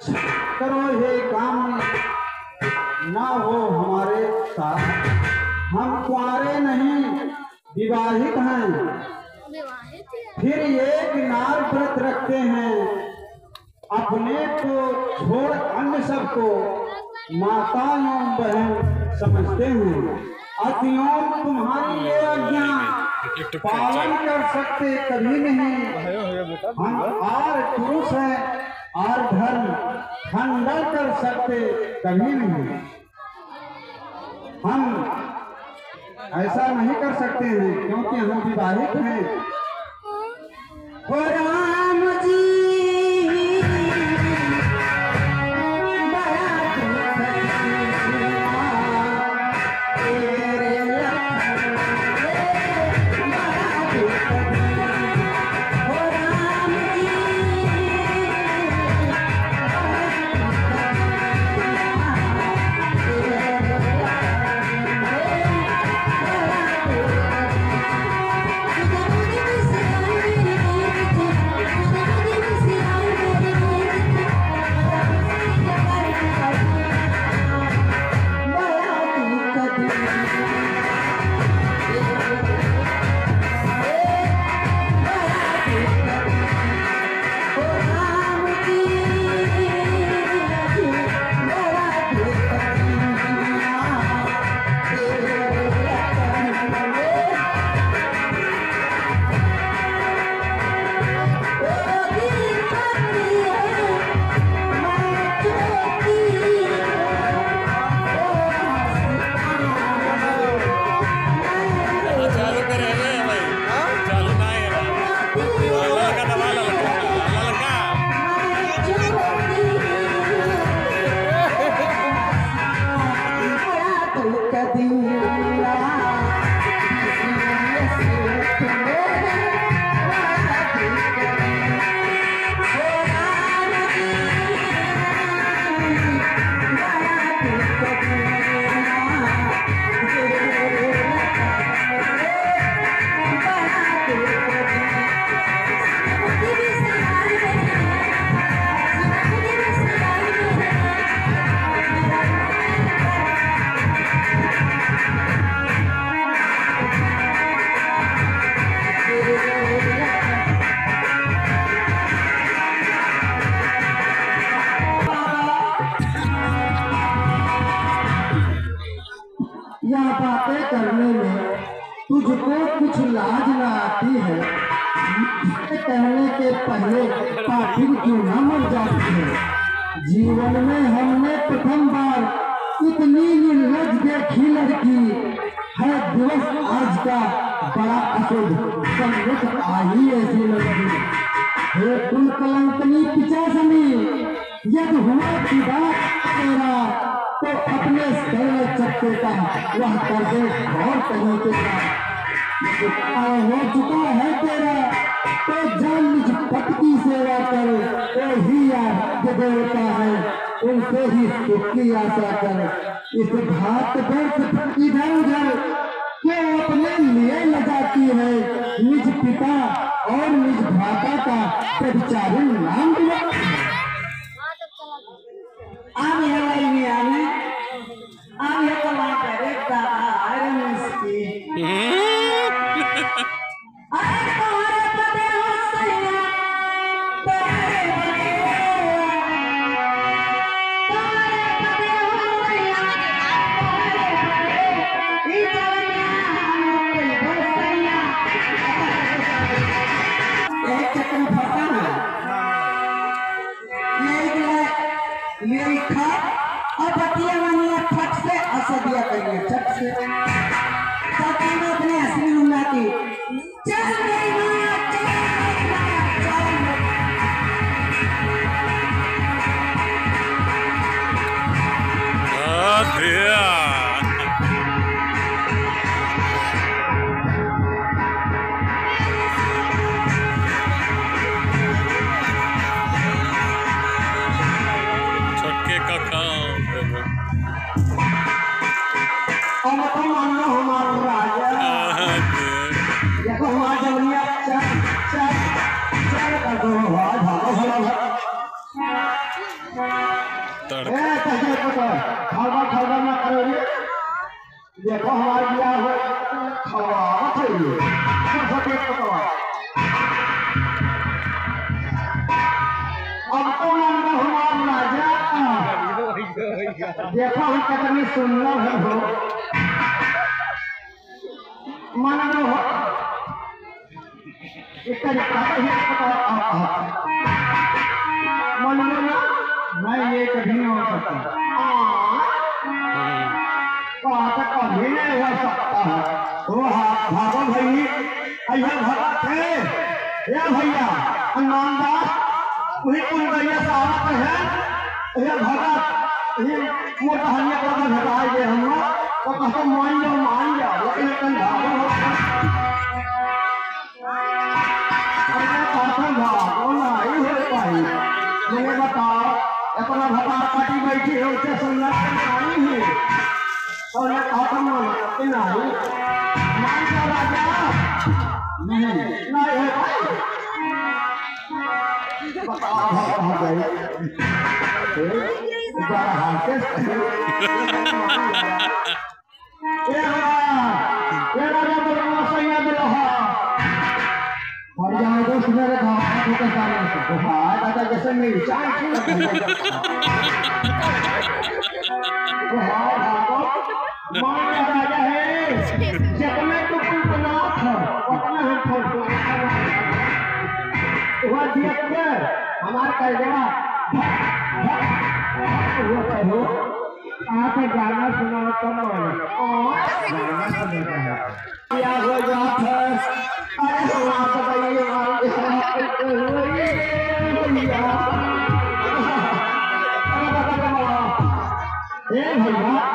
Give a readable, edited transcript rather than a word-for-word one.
करो हे काम ना हो हमारे साथ। हम कुंवारे नहीं विवाहित हैं, फिर एक नार व्रत रखते हैं। अपने को छोड़ अन्य सबको माता एवं बहन समझते हैं। अतियों तुम्हारी ये आज्ञा पालन कर सकते कभी नहीं। हम और पुरुष हैं और धर्म खंडन कर सकते कभी नहीं। हम ऐसा नहीं कर सकते हैं क्योंकि हम विवाहित हैं। हो राम जी यह बातें करने में तुझको कुछ लाज न आती है। कहने के पहले पाटिल क्यों न मर जाती है। जीवन में हमने प्रथम बार इतनी निर्लज देखी लड़की है। दिवस आज का बड़ा अशुभ सम्मुख आई ऐसी लड़की। हे कुल कलंकनी पिचासनी, यदि हुआ खुदा तेरा तो अपने सरल चक्के का वह कर दे और तरीके का हो चुका है तेरा। तो जान निज पद की सेवा कर, वो ही आद्य देवता है, उनसे ही सुख की आशा कर। इस घात व्यर्थ इधर उधर क्यों अपने लिए लगाती है। निज पिता और निज भ्राता का व्यभिचारिणी नाम दिया। आमी हवाई में आने आमी हवा करे तार मुस्की अरे तुम्हारे पते हो सैया तुम्हारे पते हो सैया ई जवनिया कोई सैया एक चक्कर में फंसा ना ये खा और बतिया वाली फट से असदिया करिए चट से ताकि मैं अपने असली उम्र की चल गई मां और खबर ना करो रे। देखो हमारे बियाह हो खवावत है ये अब तो नंदा हमारा राजा देखो हम कितनी सुंदर है हो मन में हो इसका मन में नहीं ये कभी नहीं हो सकता कभी नहीं हो सकता है वो भागो भाई अय्या भगत है या भैया अन्नदास वही कुल भैया साहब है ये भगत ये मोटा हनिया पर घटाए दे हम तो कहते मान जाओ लेकिन कल भागो अरे कहते भागो नहीं हो पाई मुझे बताओ अपना भगत पार्टी बैठी है उससे सुनना नहीं है और ये कहते मान नहीं मान जाओ राजा नहीं है भाई बताओ भाई जैसे मिर्चाई राजा है जब मैं तो अपना हमारे कर आप गाना सुनाओ तब क्या हो जाता है अरे भैया